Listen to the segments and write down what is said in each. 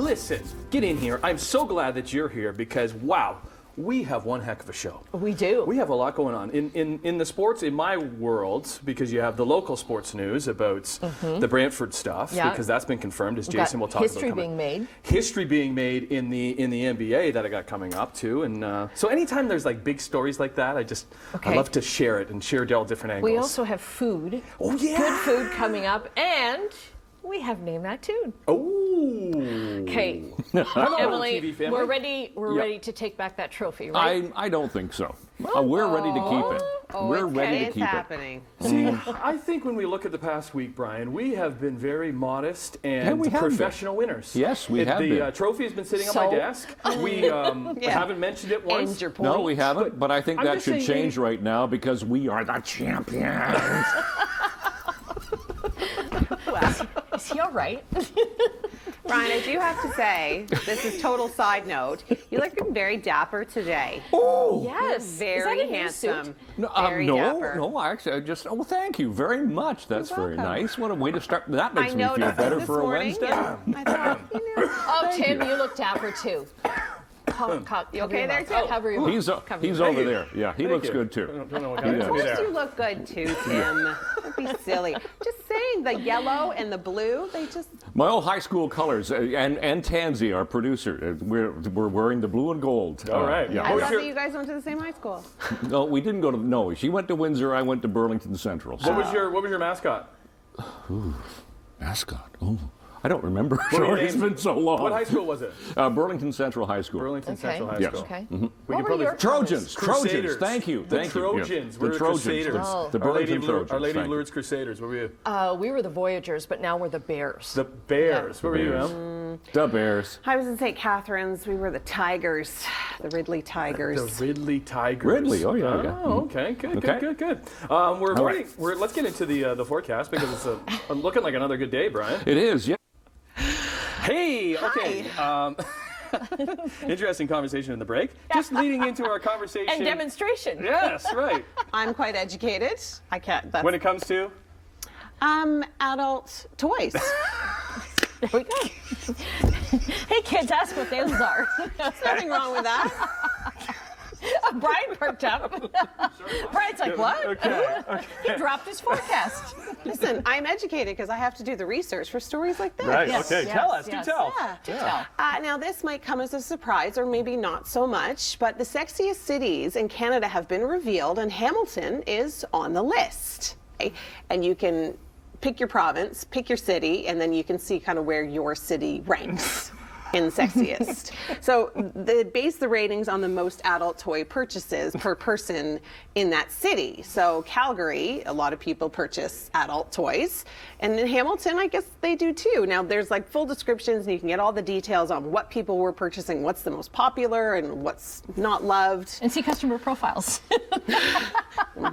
listen, get in here. I'm so glad that you're here because, wow, we have one heck of a show. We do. We have a lot going on. In the sports, in my world, because you have the local sports news about the Brantford stuff, because that's been confirmed, as Jason will talk about. History being made. History being made in the NBA that I got coming up too. And so anytime there's like big stories like that, I love to share it and share all different angles. We also have food. Oh, yeah. Good food coming up. And we have Name That Tune. Oh. Okay. Emily, we're ready. We're ready to take back that trophy, right? I don't think so. We're ready to keep it. We're ready to keep happening. it. See, I think when we look at the past week, Brian, we have been very modest and professional winners. Yes, we have been. The trophy has been sitting on my desk. We haven't mentioned it once. No, we haven't, but I think that should change right now because we are the champions. Well, is he all right? Ryan, I do have to say, this is total side note, you look very dapper today. Oh! Yes. Very handsome. No, very dapper. no, actually, thank you very much. That's very nice. What a way to start. That makes me feel better for a Wednesday. I thought, Oh, Tim, you look dapper too. You okay there, Tim? He's over there. Yeah, he looks good too. Of course you look good too, Tim. Don't be silly. Just saying, the yellow and the blue, they just... My old high school colors, and Tansy, our producer, we're wearing the blue and gold. All right. I thought that you guys went to the same high school. No, we didn't go to... No, she went to Windsor, I went to Burlington Central. So. What was your mascot? Ooh, mascot. Oh. I don't remember. It's been so long. What high school was it? Burlington Central High School. Burlington Central High School. Okay. What were your Trojans. Crusaders. Thank you. The Trojans. The Trojans. The Burlington Trojans. Our Lady of Lourdes Crusaders. What were you? We were the Voyagers, but now we're the Bears. The Bears. What were you, Em? The Bears. I was in St. Catharines. We were the Tigers, the Ridley Tigers. The Ridley Tigers. Ridley. Oh yeah. Oh, okay. Good. Let's get into the forecast because it's looking like another good day, Brian. It is. Yeah. Hey, okay. Interesting conversation in the break. Just leading into our conversation. And demonstration. Yes, right. I'm quite educated. I can't. When it comes to? Adult toys. There we go. Hey, kids, ask what those are. There's nothing wrong with that. Brian perked up. Brian's like, what? Okay. He dropped his forecast. Listen, I'm educated because I have to do the research for stories like this. Right, Yes, okay. yes, Tell us. yes. Do tell. Yeah. Now, this might come as a surprise, or maybe not so much, but the sexiest cities in Canada have been revealed, and Hamilton is on the list. Okay? And you can pick your province, pick your city, and then you can see kind of where your city ranks in sexiest. So they base the ratings on the most adult toy purchases per person in that city. So Calgary, a lot of people purchase adult toys. And in Hamilton, I guess they do too. Now there's like full descriptions and you can get all the details on what people were purchasing, what's the most popular and what's not loved. And see customer profiles.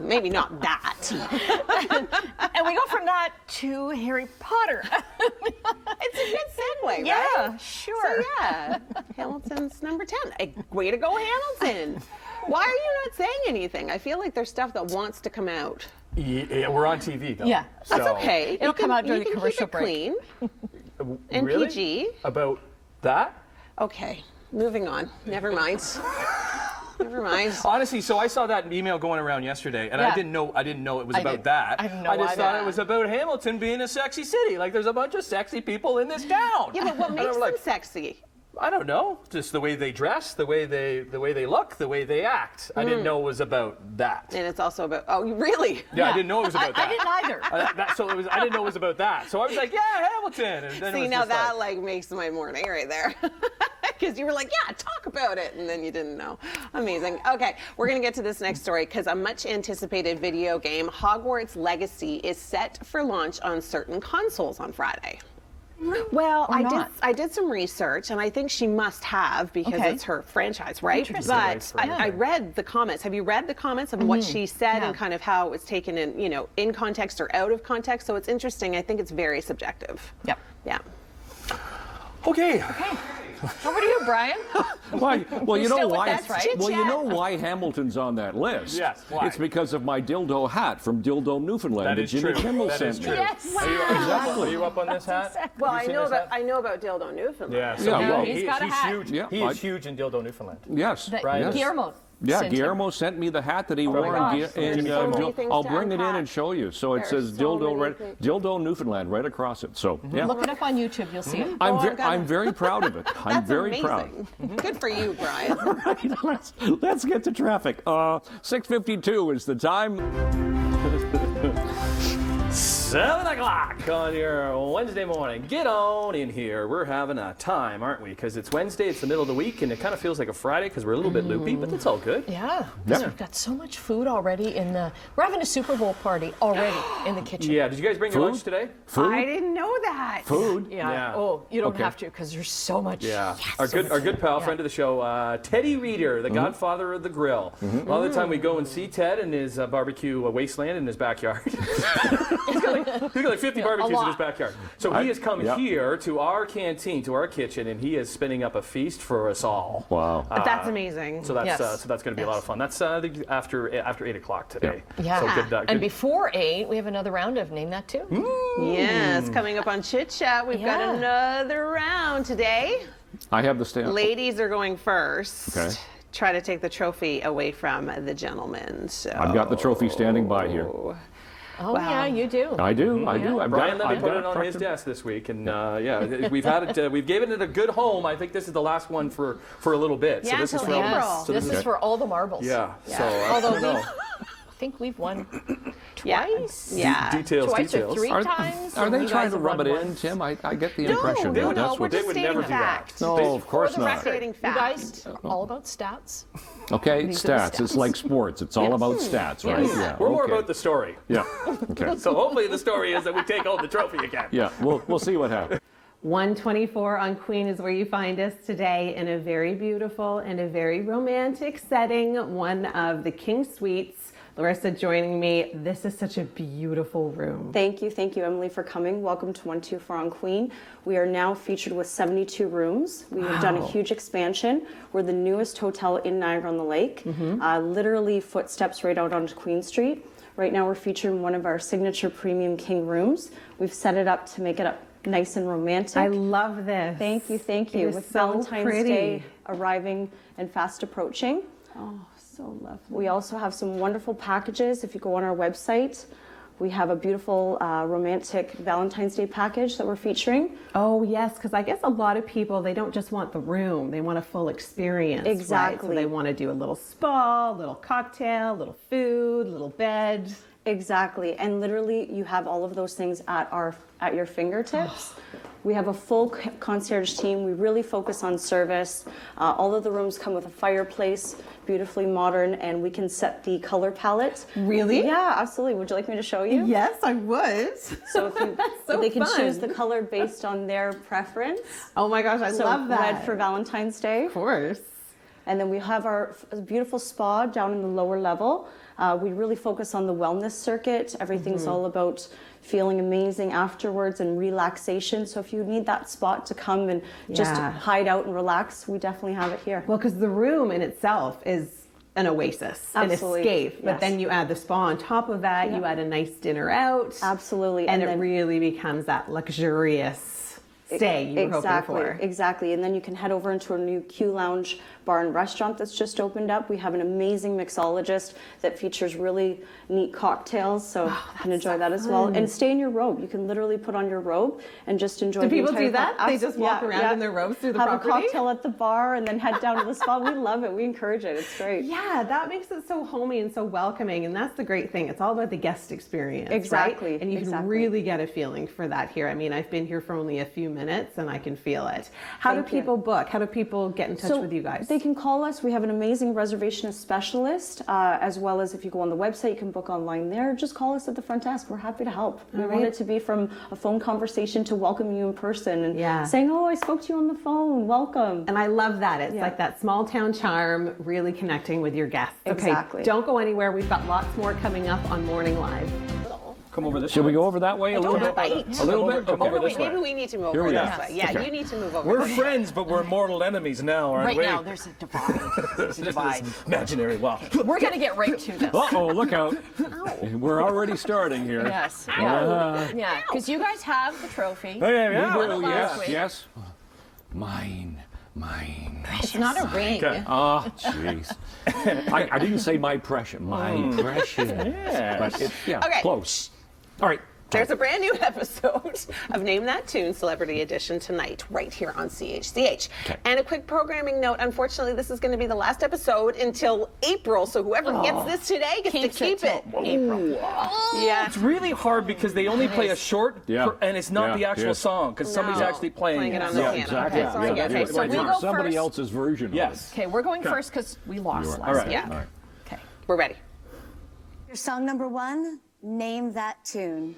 Maybe not that. And we go from that to Harry Potter. It's a good segue, right? Yeah, sure. So yeah, Hamilton's number 10. Way to go, Hamilton. Why are you not saying anything? I feel like there's stuff that wants to come out. Yeah, we're on TV, though. Yeah. That's okay. It'll come out during the commercial break. Clean and really? PG. About that? Okay, moving on. Never mind. Never mind. Honestly, so I saw that email going around yesterday, and I didn't know it was about that. I didn't know I just either. thought it was about Hamilton being a sexy city. Like there's a bunch of sexy people in this town. Yeah, but what makes them sexy? I don't know. Just the way they dress, the way they look, the way they act. I didn't know it was about that. And it's also about. Oh, really? Yeah, I didn't know it was about that. I didn't either. I didn't know it was about that. So I was like, yeah, Hamilton. And then See, now that like makes my morning right there. Because you were like, yeah, talk about it, and then you didn't know. Amazing. Okay, we're going to get to this next story because a much anticipated video game, Hogwarts Legacy, is set for launch on certain consoles on Friday. Well, I did some research, and I think she must have because it's her franchise, right? But I read the comments. Have you read the comments of what she said and kind of how it was taken in, in context or out of context? So it's interesting. I think it's very subjective. Yep. Yeah. Okay. Over to you, Brian. Why? Well, you know still with why. us, right? Well, you know why Hamilton's on that list. Yes, why? It's because of my dildo hat from Dildo, Newfoundland That is Jimmy true. Kimmel That sent is me. true. Yes. Are you up on this hat? Well, Have I you know seen this hat? about Dildo Newfoundland. Yeah, Yeah, well, he's got a hat. huge. Yeah, he I- is huge in Dildo, Newfoundland. Yes. Brian yes. Guillermo. Yeah, sent him. Guillermo sent me the hat that he wore gosh. in So many things I'll to bring it in unpack. and show you. So it There are says so Dildo, many things. Dildo Newfoundland right across it. So yeah, Look it up on YouTube. You'll see it. I'm very proud of it. I'm That's very amazing. proud. Good for you, Brian. Right, let's get to traffic. 6:52 is the time. 7 o'clock on your Wednesday morning. Get on in here. We're having a time, aren't we? Because it's Wednesday, it's the middle of the week, and it kind of feels like a Friday because we're a little bit loopy, but that's all good. Yeah, because we've got so much food already in the. We're having a Super Bowl party already in the kitchen. Yeah, did you guys bring your Food? lunch today? Food. I didn't know that. Food. Yeah. Yeah. Oh, you don't Okay. have to because there's so much. Yeah, Yes, our so much good pal, food. friend of the show, Teddy Reeder, the godfather of the grill. A lot of the time we go and see Ted in his barbecue wasteland in his backyard. He's got like 50 barbecues in his backyard. So he has come here to our canteen, to our kitchen, and he is spinning up a feast for us all. Wow. That's amazing. So that's Yes. so that's going to be a lot of fun. That's after 8 o'clock today. Yeah. So good, And before 8, we have another round of Name That Too. Yes, coming up on Chit Chat, we've got Yeah. another round today. I have the stamp. Ladies are going first. Okay. Try to take the trophy away from the gentlemen. So. I've got the trophy standing by here. Oh, Wow. yeah, you do. I do. I do. I've Brian let me I've put got it on his tucked in- desk this week, and we've had it. We've given it a good home. I think this is the last one for a little bit. Yeah, so this is until for April. so This is for all the marbles. yeah. So Although I don't know. I think we've won Yeah. twice. Yeah. Details. Twice or details. 3 Are, times. are and they you trying guys to have rub it won in, once. Tim? I get the impression no, that that's we're what just They would stating never do fact. that. No, of course For the not. record, Stating you fact. guys, all about stats. Okay, These are the stats. It's stats. like sports. It's all about stats, right? Yes. Yeah. We're more okay. about the story. Yeah. Okay. So hopefully the story is that we take home the trophy again. Yeah. We'll see what happens. 124 on Queen is where you find us today in a very beautiful and a very romantic setting, one of the King Suites. Larissa joining me. This is such a beautiful room. Thank you, Emily, for coming. Welcome to 124 on Queen. We are now featured with 72 rooms. We have done a huge expansion. We're the newest hotel in Niagara-on-the-Lake. Literally footsteps right out onto Queen Street. Right now we're featuring one of our signature premium king rooms. We've set it up to make it nice and romantic. I love this. Thank you. It is With so Valentine's pretty. Day arriving and fast approaching. Oh, so lovely. We also have some wonderful packages. If you go on our website, we have a beautiful romantic Valentine's Day package that we're featuring. Oh, yes, because I guess a lot of people, they don't just want the room, they want a full experience. Right? Exactly. So they want to do a little spa, little cocktail, little food, little bed. Exactly, and literally you have all of those things at your fingertips. We have a full concierge team. We really focus on service. All of the rooms come with a fireplace, beautifully modern, and we can set the color palette. Really? Yeah, absolutely. Would you like me to show you? Yes, I would. So, if you, so they can fun. choose the color based on their preference. Oh my gosh, I So love that. red for Valentine's Day. Of course. And then we have our beautiful spa down in the lower level. We really focus on the wellness circuit. Everything's all about feeling amazing afterwards and relaxation. So if you need that spot to come and just Yeah. hide out and relax, we definitely have it here. Well, because the room in itself is an oasis, Absolutely, an escape. But yes. then you add the spa on top of that, you add a nice dinner out. Absolutely. And it then really becomes that luxurious stay you were hoping for. Exactly. And then you can head over into our new Q Lounge bar and restaurant that's just opened up. We have an amazing mixologist that features really neat cocktails, so you can enjoy that as well. And stay in your robe. You can literally put on your robe and just enjoy Do the people entire do that? They just walk around in their robes through the have property? a cocktail at the bar and then head down to the spa. We love it. We encourage it. It's great. Yeah, that makes it so homey and so welcoming, and that's the great thing. It's all about the guest experience, Exactly, right? And you can exactly. really get a feeling for that here. I mean, I've been here for only a few minutes, and I can feel it. How Thank do you. people book? How do people get in touch with you guys? They can call us. We have an amazing reservationist specialist, as well as if you go on the website, you can book online there. Just call us at the front desk. We're happy to help. We want it to be from a phone conversation to welcome you in person and saying, oh, I spoke to you on the phone. Welcome. And I love that. It's like that small town charm, really connecting with your guests. Exactly. Okay, don't go anywhere. We've got lots more coming up on Morning Live. Come over this Should way. we go over that way a little bit? bite. A little bit? Come over Okay. this way. Maybe we need to move Here over we this are. way. Yeah, Okay. you need to move over. We're friends, but we're mortal enemies now, aren't Right we? now, there's a divide. There's a divide. Imaginary wall. We're going to get right to this. Uh-oh, look out. We're already starting here. Yes. Yeah. Yeah. Because you guys have the trophy. Yeah. We do, last yes, week. yes. Mine. It's not a ring. Okay. Ah, jeez. I didn't say my precious. My precious. Yes. But it, yeah, Okay. close. All right. There's a brand new episode of Name That Tune Celebrity Edition tonight, right here on CHCH. Okay. And a quick programming note, unfortunately, this is going to be the last episode until April, so whoever gets this today gets to keep it. April. Yeah. It's really hard because they only play a short, Yeah. and it's not Yeah, the actual yes. song, because somebody's No. actually playing Playing it on it. the Yeah, piano. exactly. Okay, so I get it. Okay, so we go somebody first. else's version of Yes. Okay, we're going first because we lost You are. last All right. week. Yeah. All right. Okay. We're ready. Your song number 1, Name That Tune.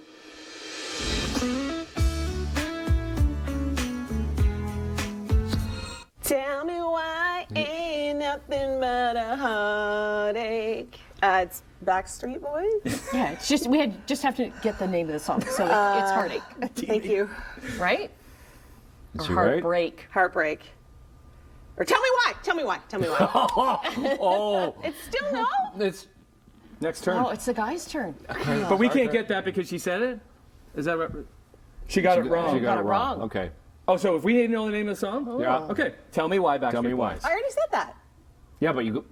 Tell me why ain't nothing but a heartache. It's Backstreet Boys. Yeah, it's just we just have to get the name of the song. So it's heartache, Thank you. right? Is Or she right? heartbreak. Heartbreak. Or tell me why. Tell me why. Tell me why. Oh, It's still no. it's Next turn. Oh, it's the guy's turn. But we can't get that because she said it? Is that right? She got it wrong. She got got it it wrong. wrong. Okay. Oh, so if we didn't know the name of the song? Yeah. Okay. Tell me why Backstreet Tell me why. Boys. I already said that. Yeah, but you go.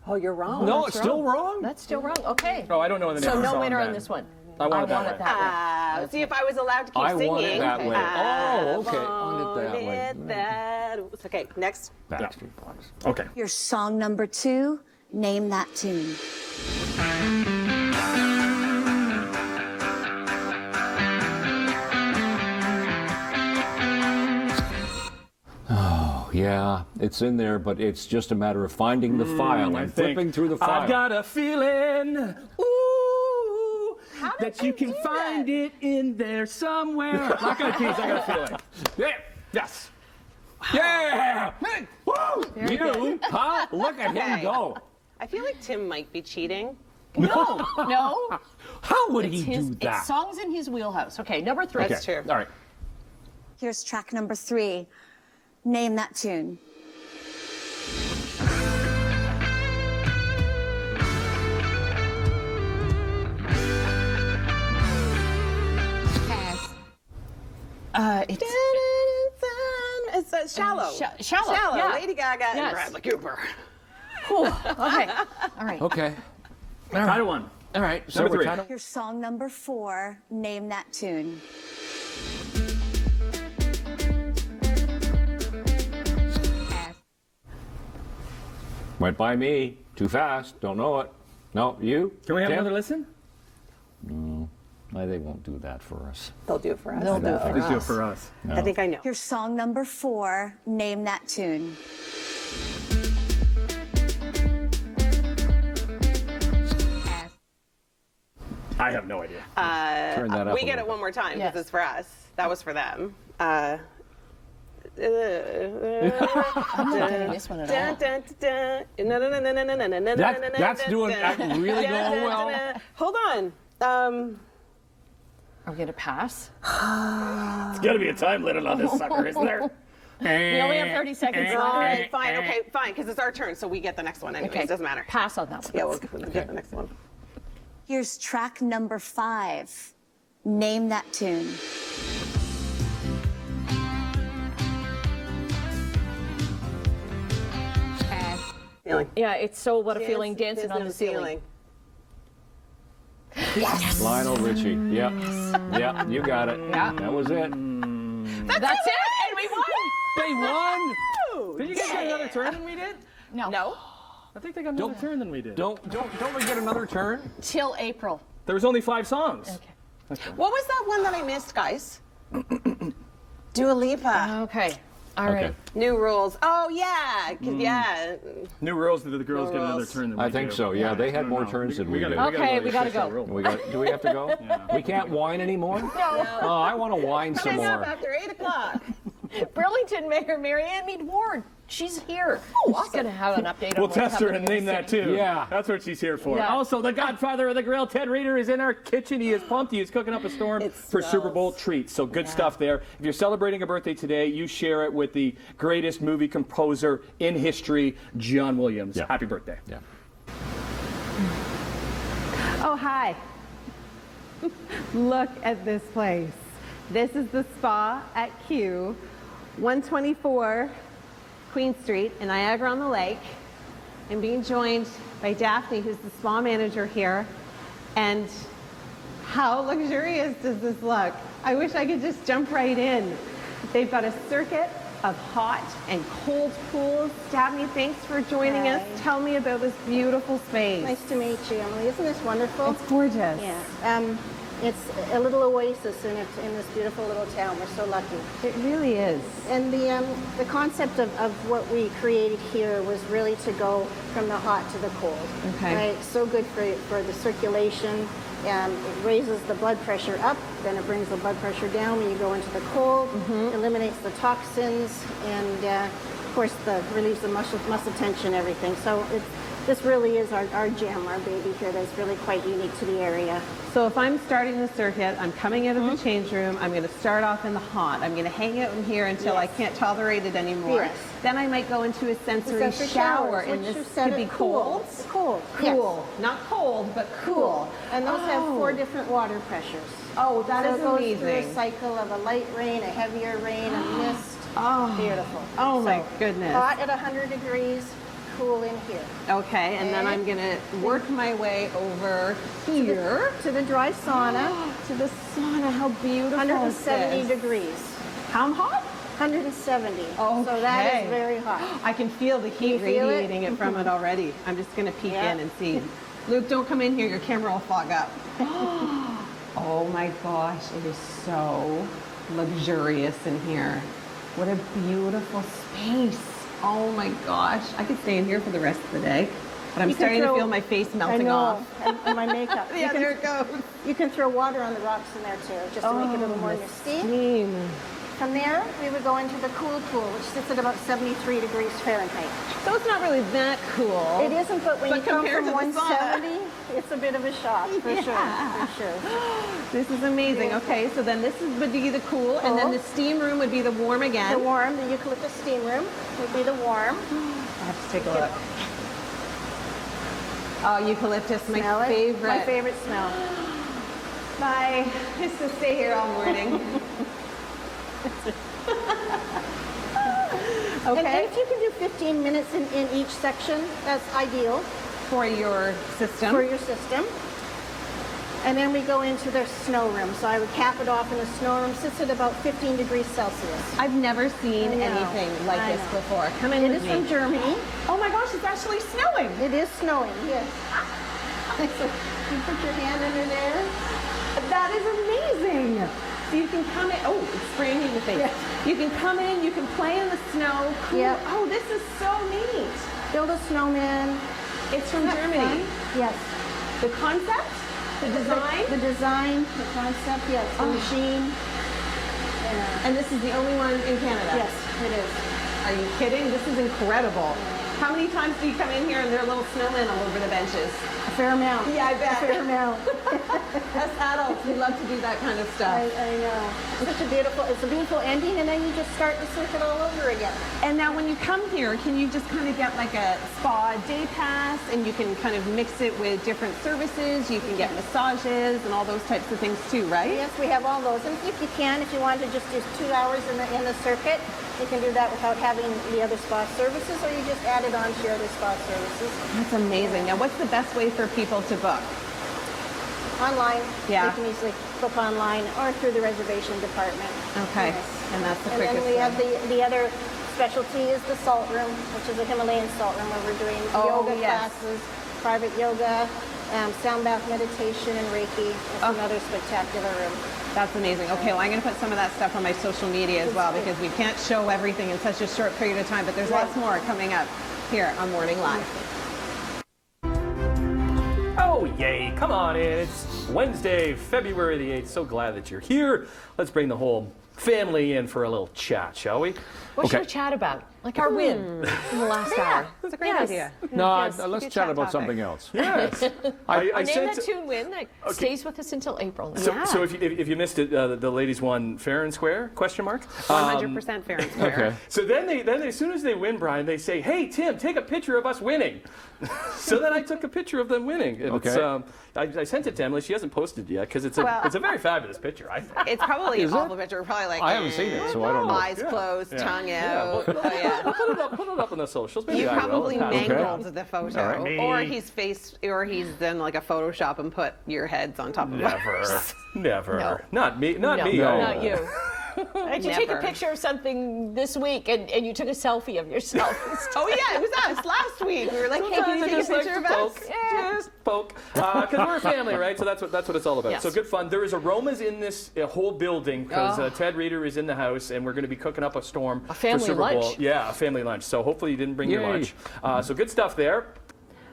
Oh, you're wrong. No, it's still wrong. That's still wrong. Okay. Oh, I don't know the name So of the no song winner on then. this one. I want it that way. that See if I was allowed to keep I singing. want it that way. Oh, okay. I Want it that way. wanted that. Okay, next. Backstreet Boys. Okay. Your song number 2, Name That Tune. Oh, yeah, it's in there, but it's just a matter of finding the file. I'm flipping through the file. I've got a feeling, ooh, that you can find it in there somewhere. Black Eyed Peas, I got a feeling. Yeah. Yes. Yeah! Woo! You, huh? Look at him Okay. go. I feel like Tim might be cheating. No. How would he His, do that? It's songs in his wheelhouse. Okay, number 3. Okay. That's true. All right. Here's track number 3, Name That Tune. It's Shallow. Shallow. Shallow. Yeah. Lady Gaga and Yes. Bradley Cooper. Okay. All right. Okay. Kind of one. All right. So Number we're 3. kind of. Your song number 4, Name That Tune. Went by me. Too fast. Don't know it. No, you? Can we have Tim? another listen? They won't do that for us. They'll do it for us. They'll do it for Please do it us. for us. I think I know. Your song number 4, Name That Tune. I have no idea. Turn that up. We a get little it one more time because Yes. it's for us. That was for them. I'm not getting this one at all. That's doing really going well. Hold on. Are we going to pass? There's got to be a time limit on this sucker, isn't there? We only have 30 seconds All left. right, fine, okay, fine, because it's our turn, so we get the next one anyways. Okay. It doesn't matter. Pass on that one. Yeah, we'll get the next one. Here's track number 5, Name That Tune. Feeling. Yeah, it's So What a Feeling, Dancing on the Ceiling. Lionel Richie. Yep. Yep. You got it. Yeah. That was it. That's it, and we won. They won. Did you guys get another turn than we did? No. No? I think they got another turn than we did. Don't we get another turn? Till April. There was only 5 songs. Okay. What was that one that I missed, guys? Dua Lipa. Okay. All right. Okay. New rules. Oh, yeah. Yeah. New rules that the girls New get another rules. turn than we I think do. so. Yeah, they had more No, turns than we did. Okay, we gotta go. We got. Do we have to go? We can't whine anymore. No. Oh, I want to whine some Up more. after 8 o'clock. Burlington Mayor Mary Ann Mead Ward She's here. She's going to have an update on We'll what's test her happening and in name the that city. too. Yeah. That's what she's here for. Yeah. Also, the godfather of the grill, Ted Reeder, is in our kitchen. He is pumped. He is cooking up a storm for Super Bowl treats. So good stuff there. If you're celebrating a birthday today, you share it with the greatest movie composer in history, John Williams. Yeah. Happy birthday. Yeah. Oh, hi. Look at this place. This is the spa at Q, 124 Queen Street in Niagara-on-the-Lake. I'm being joined by Daphne, who's the spa manager here. And how luxurious does this look? I wish I could just jump right in. They've got a circuit of hot and cold pools. Daphne, thanks for joining us. Tell me about this beautiful space. Nice to meet you, Emily. Isn't this wonderful? It's gorgeous. Yeah. It's a little oasis in this beautiful little town. We're so lucky. It really is. And the concept of what we created here was really to go from the hot to the cold. Okay. Right? So good for the circulation. It raises the blood pressure up, then it brings the blood pressure down when you go into the cold, eliminates the toxins, and of course relieves the muscle tension, everything. So this really is our gem, our baby here. That's really quite unique to the area. So if I'm starting the circuit, I'm coming out of the change room, I'm going to start off in the hot. I'm going to hang out in here until I can't tolerate it anymore. Yes. Then I might go into a sensory shower, and this could be cold. Cold. Cool. Not cold, but cool. And those have 4 different water pressures. Oh, that So is it goes amazing. through a cycle of a light rain, a heavier rain, a mist. Oh. Beautiful. Oh my So, goodness. Hot at 100 degrees, cool in here. Okay, and then I'm going to work my way over here. To the dry sauna, To the sauna. How beautiful 170 is this? degrees. How hot? 170. Okay. So that is very hot. I can feel the heat You feel it? radiating it from it already. I'm just going to peek Yeah. in and see. Luke, don't come in here. Your camera will fog up. Oh my gosh, it is so luxurious in here. What a beautiful space. Oh my gosh. I could stay in here for the rest of the day. But I'm You can starting to throw- feel my face melting I know, off. and my makeup. Yeah, there it goes. You can throw water on the rocks in there too, just to make it a little more the misty. steam. From there, we would go into the cool pool, which sits at about 73 degrees Fahrenheit. So it's not really that cool. It isn't, but when But you come compared from to the sauna. 170, it's a bit of a shock, for sure. This is amazing. Okay, so then this would be the cool, and then the steam room would be the warm again. The warm, the eucalyptus steam room would be the warm. I have to take a look. Oh, eucalyptus, my Smell it? favorite. My favorite smell. Bye. Just to stay here all morning. And Okay. if you can do 15 minutes in each section, that's ideal For your system. for your system. And then we go into their snow room. So I would cap it off in the snow room. Sits at about 15 degrees Celsius. I've never seen I know. anything like I this know. before. Come in It with is me. from Germany. Oh my gosh, it's actually snowing. It is snowing, yes. So you put your hand under there. That is amazing. So you can come in. Oh, it's spraying me in the face. Yeah. You can come in. You can play in the snow. Cool. Yep. Oh, this is so neat. Build a snowman. It's from Isn't that Germany. fun? Yes. The concept, the design, The design, the concept, yes. The machine. Yeah. and this is the only one in Canada. Yes, it is. Are you kidding? This is incredible. How many times do you come in here and there are little snowmen all over the benches? A fair amount. Yeah, I bet. A fair amount. As adults, we love to do that kind of stuff. I know. It's a beautiful ending, and then you just start the circuit all over again. And now when you come here, can you just kind of get like a spa day pass and you can kind of mix it with different services? You can get massages and all those types of things too, right? Yes, we have all those. And if you want to just do 2 hours in the circuit, you can do that without having the other spa services, or you just add it on to your other spa services. That's amazing. Now what's the best way for people to book? Online. Yeah. You can easily book online or through the reservation department. Okay. Yes. And that's the And quickest then we have way. the other specialty is the salt room, which is a Himalayan salt room where we're doing Oh, yoga yes. classes, private yoga, sound bath meditation, and Reiki. It's another spectacular room. That's amazing. Okay, well, I'm going to put some of that stuff on my social media as well because we can't show everything in such a short period of time, but there's lots more coming up here on Morning Live. Oh, yay. Come on in. It's Wednesday, February the 8th. So glad that you're here. Let's bring the whole family in for a little chat, shall we? What should we chat about? Like our win in the last hour. That's a great idea. No, let's chat about something else. Yes. I name that tune win that stays with us until April. So if you missed it, the ladies won fair and square? Question mark. 100% fair and square. Okay. So then as soon as they win, Brian, they say, "Hey Tim, take a picture of us winning." So then I took a picture of them winning. And Okay. I sent it to Emily. She hasn't posted it yet because it's a very fabulous picture, I think. It's probably an awful picture. We're probably like, I haven't seen it, so I don't know. eyes closed, tongue out. We'll put it up on the socials. Maybe You I will. probably Okay. mangled the photo, All right. or he's done like a Photoshop and put your heads on top of ours. Never. No. Not me. Not me. No. Not you. Did you take a Never. picture of something this week and you took a selfie of yourself? Oh yeah, it was us last week. We were like, hey, can you take a picture of us? Just poke. Because we're a family, right? So that's what it's all about. Yes. So good fun. There is aromas in this whole building because Ted Reader is in the house, and we're going to be cooking up a storm A family for Super Bowl. lunch. Yeah, a family lunch. So hopefully you didn't bring your Yay. lunch. So good stuff there.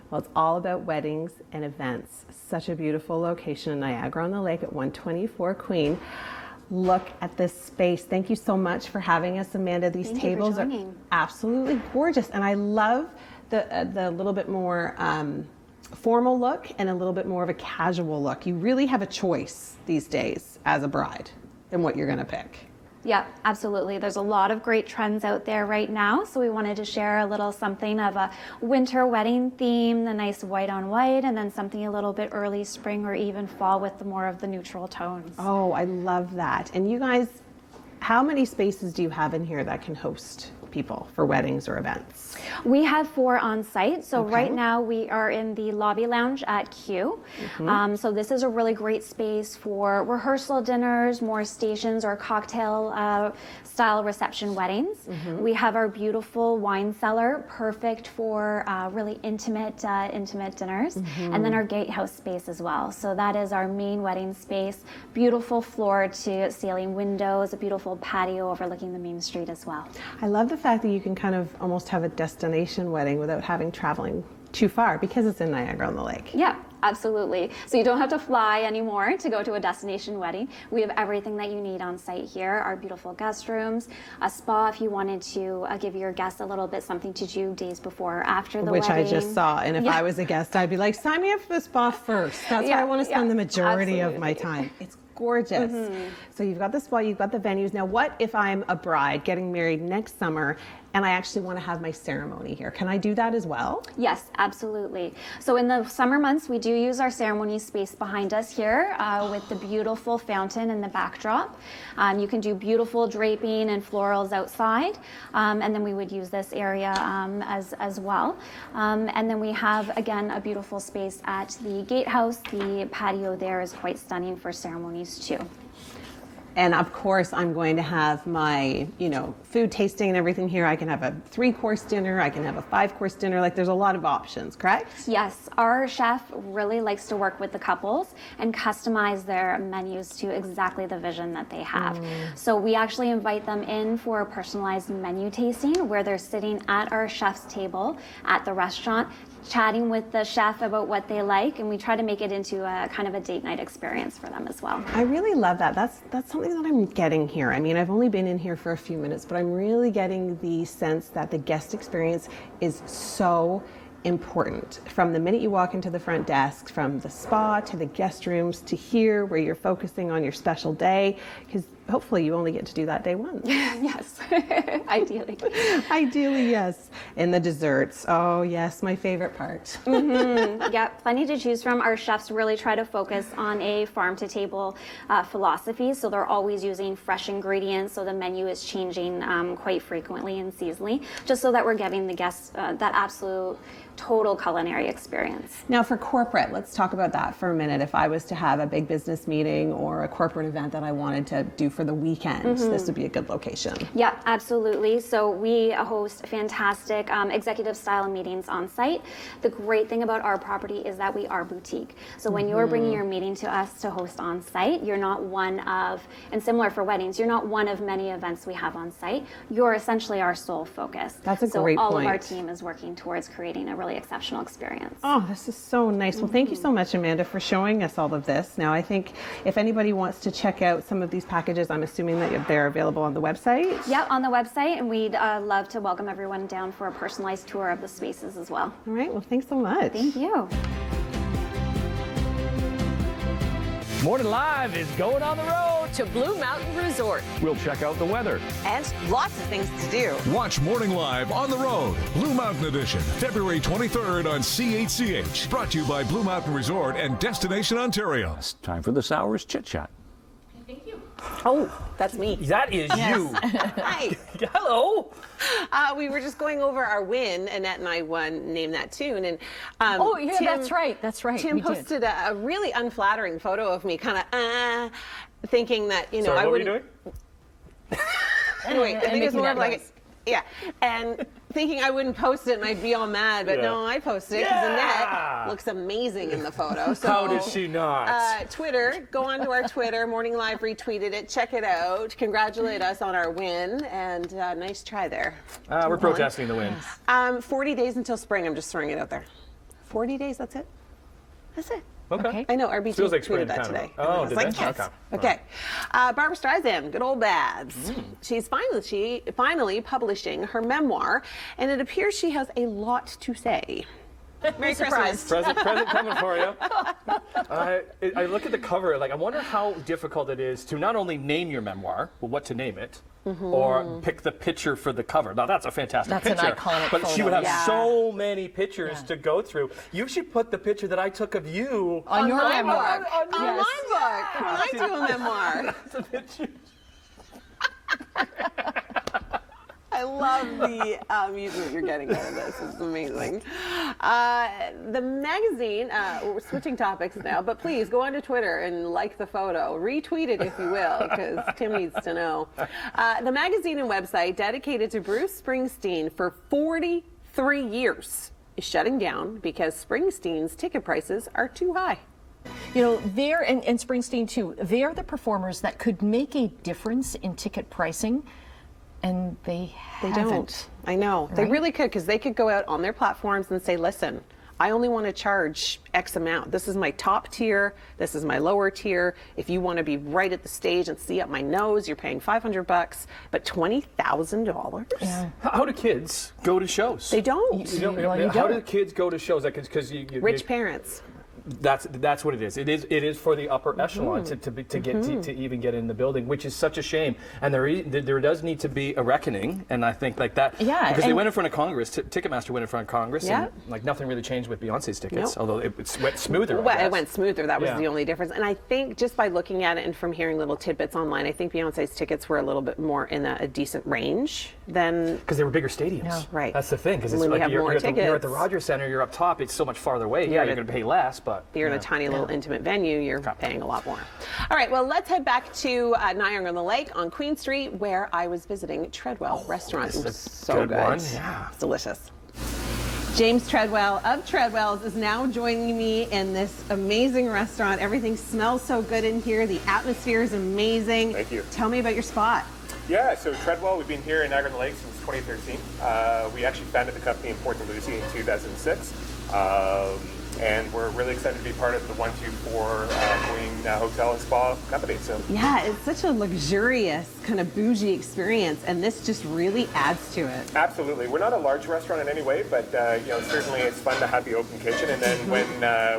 Well, it's all about weddings and events. Such a beautiful location in Niagara-on-the-Lake at 124 Queen. Look at this space. Thank you so much for having us, Amanda. These Thank you for tables are joining. absolutely gorgeous, and I love the little bit more formal look and a little bit more of a casual look. You really have a choice these days as a bride in what you're going to pick. Yeah, absolutely. There's a lot of great trends out there right now. So we wanted to share a little something of a winter wedding theme, the nice white on white, and then something a little bit early spring or even fall with the more of the neutral tones. Oh, I love that. And you guys, how many spaces do you have in here that can host people for weddings or events? We have 4 on site. So Okay. right now we are in the lobby lounge at Q. So this is a really great space for rehearsal dinners, more stations, or cocktail style reception weddings. We have our beautiful wine cellar, perfect for really intimate dinners, and then our gatehouse space as well. So that is our main wedding space. Beautiful floor to ceiling windows, a beautiful patio overlooking the main street as well. I love the fact that you can kind of almost have a destination wedding without having traveling too far because it's in Niagara-on-the-Lake. Yeah, absolutely. So you don't have to fly anymore to go to a destination wedding. We have everything that you need on site here. Our beautiful guest rooms, a spa if you wanted to give your guests a little bit something to do days before or after the Which wedding. I just saw. And if I was a guest, I'd be like, sign me up for the spa first. That's where I want to spend the majority of my time. It's gorgeous. So you've got the spa, you've got the venues. Now, what if I'm a bride getting married next summer and I actually want to have my ceremony here? Can I do that as well? Yes, absolutely. So in the summer months, we do use our ceremony space behind us here with the beautiful fountain in the backdrop. You can do beautiful draping and florals outside, and then we would use this area as well. And then we have, again, a beautiful space at the gatehouse. The patio there is quite stunning for ceremonies too. And of course, I'm going to have my, food tasting and everything here. I can have a 3-course dinner. I can have a 5-course dinner. Like, there's a lot of options, correct? Yes, our chef really likes to work with the couples and customize their menus to exactly the vision that they have. So we actually invite them in for a personalized menu tasting where they're sitting at our chef's table at the restaurant, chatting with the chef about what they like, and we try to make it into a kind of a date night experience for them as well. I really love that. That's something that I'm getting here. I mean, I've only been in here for a few minutes, but I'm really getting the sense that the guest experience is so important. From the minute you walk into the front desk, from the spa to the guest rooms to here where you're focusing on your special day, because hopefully you only get to do that day once. Yes, ideally. Ideally, yes. And the desserts. Oh, yes, my favorite part. Yeah, plenty to choose from. Our chefs really try to focus on a farm-to-table philosophy, so they're always using fresh ingredients, so the menu is changing quite frequently and seasonally, just so that we're giving the guests that absolute total culinary experience. Now for corporate, let's talk about that for a minute. If I was to have a big business meeting or a corporate event that I wanted to do for the weekend, this would be a good location. Yeah, absolutely. So we host fantastic executive style meetings on site. The great thing about our property is that we are boutique. So when you're bringing your meeting to us to host on site, you're not one of, and similar for weddings, you're not one of many events we have on site. You're essentially our sole focus. That's a great point. So all of our point. team is working towards creating a really exceptional experience. Oh, this is so nice. Well, thank you so much, Amanda, for showing us all of this. Now, I think if anybody wants to check out some of these packages lounges, I'm assuming that they're available on the website? Yep, on the website, and we'd love to welcome everyone down for a personalized tour of the spaces as well. All right, well, thanks so much. Thank you. Morning Live is going on the road to Blue Mountain Resort. We'll check out the weather. And lots of things to do. Watch Morning Live on the road, Blue Mountain Edition, February 23rd on CHCH. Brought to you by Blue Mountain Resort and Destination Ontario. It's time for this hour's Chit Chat. Thank you. Oh, that's me. That is you. Hi. Hello. We were just going over our win. Annette and I won Name That Tune. And Tim, that's right. That's right. Tim posted a really unflattering photo of me, kind of thinking that, you know, Sorry, I wouldn't. What were you doing? Anyway, I think it's more of like, and thinking I wouldn't post it and I'd be all mad, but no, I posted it because Annette looks amazing in the photo. So, how does she not? Twitter, go on to our Twitter. Morning Live retweeted it. Check it out. Congratulate us on our win, and nice try there. We're protesting the win. 40 days until spring. I'm just throwing it out there. 40 days. That's it. That's it. Okay. I know, RBG Feels like tweeted that Canada. today. Oh, did they? Yes. Okay. Okay. Barbara Streisand, good old bads. She's finally publishing her memoir, and it appears she has a lot to say. Merry Christmas. Present coming for you. I look at the cover, like I wonder how difficult it is to not only name your memoir, but what to name it, or pick the picture for the cover. Now that's a fantastic picture. That's an iconic but photo. she would have so many pictures to go through. You should put the picture that I took of you on your my memoir. book. On my book. When I do a memoir. That's a picture. I love the amusement you're getting out of this. It's amazing. The magazine, we're switching topics now, but please go onto Twitter and like the photo. Retweet it if you will, because Tim needs to know. The magazine and website dedicated to Bruce Springsteen for 43 years is shutting down because Springsteen's ticket prices are too high. You know, they're, and Springsteen too, they're the performers that could make a difference in ticket pricing. And they don't. I know. Right? They really could, because they could go out on their platforms and say, listen, I only want to charge X amount. This is my top tier. This is my lower tier. If you want to be right at the stage and see up my nose, you're paying $500, but $20,000? Yeah. How do kids go to shows? They don't. How do kids go to shows? Like, because rich parents. That's what it is. It is for the upper echelon to even get in the building, which is such a shame. And there does need to be a reckoning, and I think like that. Yeah, because they went in front of Congress. Ticketmaster went in front of Congress, yeah. and like nothing really changed with Beyonce's tickets, although it went smoother. Well, it went smoother. That was the only difference. And I think just by looking at it and from hearing little tidbits online, I think Beyonce's tickets were a little bit more in a decent range than because they were bigger stadiums. Yeah. Right. That's the thing. Because it's when like you're at the Rogers Center, you're up top. It's so much farther away. Yeah, you're going to pay less, but you're in a tiny little intimate venue, you're paying a lot more. All right, well, let's head back to Niagara-on-the-Lake on Queen Street, where I was visiting Treadwell Restaurant. It was so good. One. Yeah. It's delicious. James Treadwell of Treadwell's is now joining me in this amazing restaurant. Everything smells so good in here. The atmosphere is amazing. Thank you. Tell me about your spot. Yeah, so Treadwell, we've been here in Niagara-on-the-Lake since 2013. We actually founded the company in Port St. Lucie in 2006. And we're really excited to be part of the 124 Queen Hotel and Spa company. So yeah, it's such a luxurious kind of bougie experience, and this just really adds to it. Absolutely, we're not a large restaurant in any way, but certainly it's fun to have the open kitchen. And then when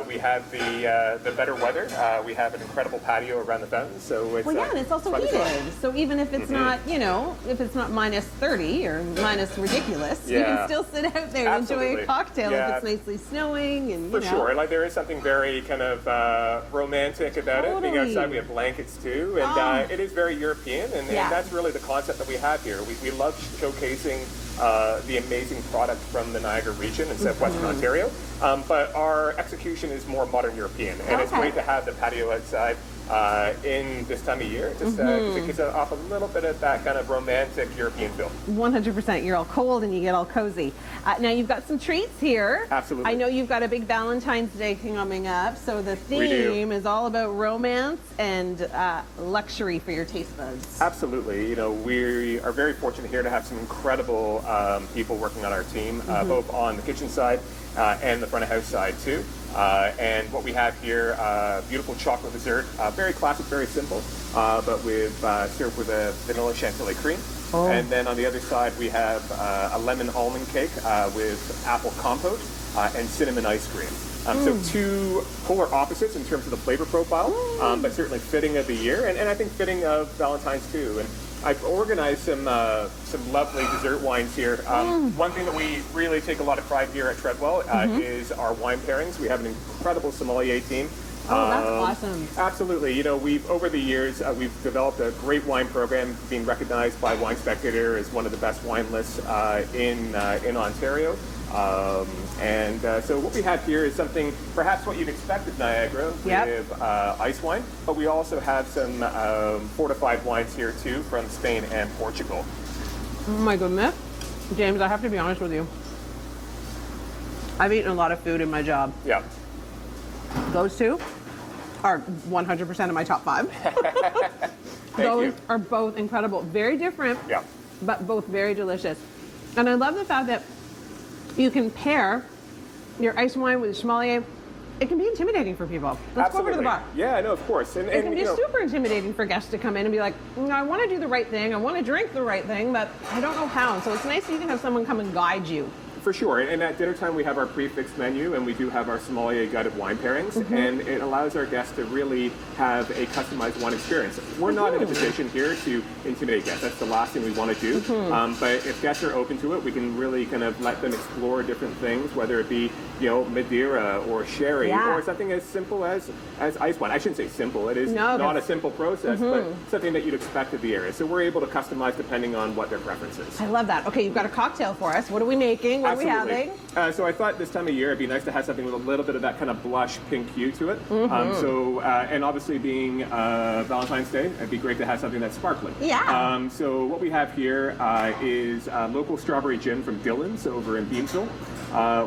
we have the better weather, we have an incredible patio around the fountain. So it's and it's also heated. So even if it's not, if it's not minus 30 or minus ridiculous, you can still sit out there and enjoy a cocktail if it's nicely snowing and. Sure, like there is something very kind of romantic about it. Being outside, we have blankets too, and it is very European, and that's really the concept that we have here. We love showcasing the amazing product from the Niagara region in southwestern Ontario, but our execution is more modern European, and it's great to have the patio outside in this time of year, just because it gives off a little bit of that kind of romantic European feel. 100%. You're all cold and you get all cozy. Now you've got some treats here. Absolutely. I know you've got a big Valentine's Day coming up, so the theme is all about romance and luxury for your taste buds. Absolutely. We are very fortunate here to have some incredible people working on our team, both on the kitchen side and the front of house side too. And what we have here, beautiful chocolate dessert, very classic, very simple, but with served with a vanilla chantilly cream. Oh. And then on the other side, we have a lemon almond cake with apple compote and cinnamon ice cream. So two polar opposites in terms of the flavor profile, but certainly fitting of the year, and I think fitting of Valentine's too. And I've organized some lovely dessert wines here. One thing that we really take a lot of pride here at Treadwell is our wine pairings. We have an incredible sommelier team. Oh, that's awesome. Absolutely. You know, over the years, we've developed a great wine program, being recognized by Wine Spectator as one of the best wine lists in Ontario. So what we have here is something perhaps what you'd expect of Niagara with ice wine, but we also have some fortified wines here too from Spain and Portugal. Oh my goodness. James, I have to be honest with you. I've eaten a lot of food in my job. Yeah. Those two are 100% of my top 5. Those are both incredible. Very different, but both very delicious. And I love the fact that you can pair your ice wine with a sommelier. It can be intimidating for people. Let's go over to the bar. Yeah, no, of course. And it can be super intimidating for guests to come in and be like, I want to do the right thing, I want to drink the right thing, but I don't know how. And so it's nice that you can have someone come and guide you. For sure, and at dinner time we have our prefixed menu, and we do have our sommelier guided wine pairings, and it allows our guests to really have a customized wine experience. We're not in a position here to intimidate guests. That's the last thing we want to do. But if guests are open to it, we can really kind of let them explore different things, whether it be Madeira or sherry or something as simple as ice wine. I shouldn't say simple. It is not a simple process, but something that you'd expect of the area. So we're able to customize depending on what their preference is. I love that. Okay, you've got a cocktail for us. What are we making? What are we having? So I thought this time of year it'd be nice to have something with a little bit of that kind of blush pink hue to it. And obviously being Valentine's Day, it'd be great to have something that's sparkling. Yeah. So what we have here is local strawberry gin from Dillon's over in Beamsville.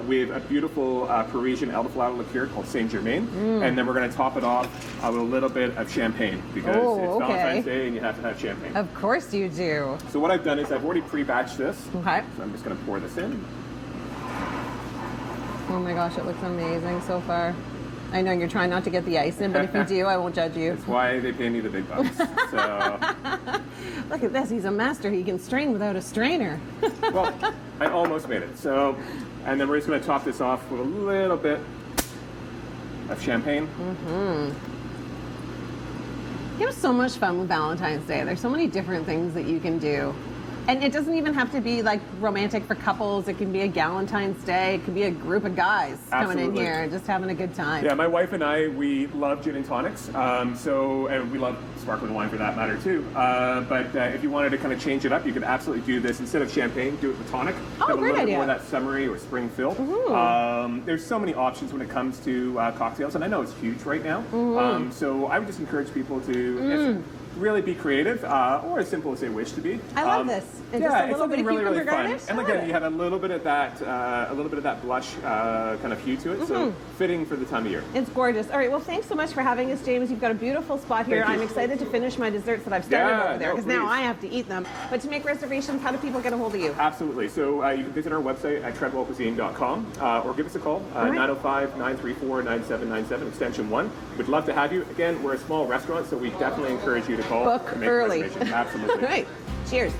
With a beautiful Parisian elderflower liqueur called Saint Germain, and then we're going to top it off with a little bit of champagne because it's Valentine's Day and you have to have champagne. Of course you do. So what I've done is I've already pre-batched this. Okay. So I'm just going to pour this in. Oh my gosh, it looks amazing so far. I know you're trying not to get the ice in, but if you do, I won't judge you. That's why they pay me the big bucks. So. Look at this, he's a master. He can strain without a strainer. Well, I almost made it. So, and then we're just going to top this off with a little bit of champagne. You have so much fun with Valentine's Day. There's so many different things that you can do. And it doesn't even have to be like romantic for couples. It can be a Galentine's Day. It could be a group of guys coming in here and just having a good time. Yeah, my wife and I, we love gin and tonics. And we love sparkling wine for that matter too. But if you wanted to kind of change it up, you could absolutely do this. Instead of champagne, do it with tonic. Oh, have great a little idea. bit more of that summery or spring feel. There's so many options when it comes to cocktails, and I know it's huge right now. So I would just encourage people to really be creative, or as simple as they wish to be. I love this. And just a little bit of cucumber garnish. And again, you have a little bit of that blush kind of hue to it, so fitting for the time of year. It's gorgeous. All right, well, thanks so much for having us, James. You've got a beautiful spot here. I'm excited to finish my desserts that I've started over there, because now I have to eat them. But to make reservations, how do people get a hold of you? Absolutely. So you can visit our website at treadwellcuisine.com, or give us a call, 905-934-9797, extension 1. We'd love to have you. Again, we're a small restaurant, so we definitely encourage you to call. Book early. Absolutely. All right. Cheers.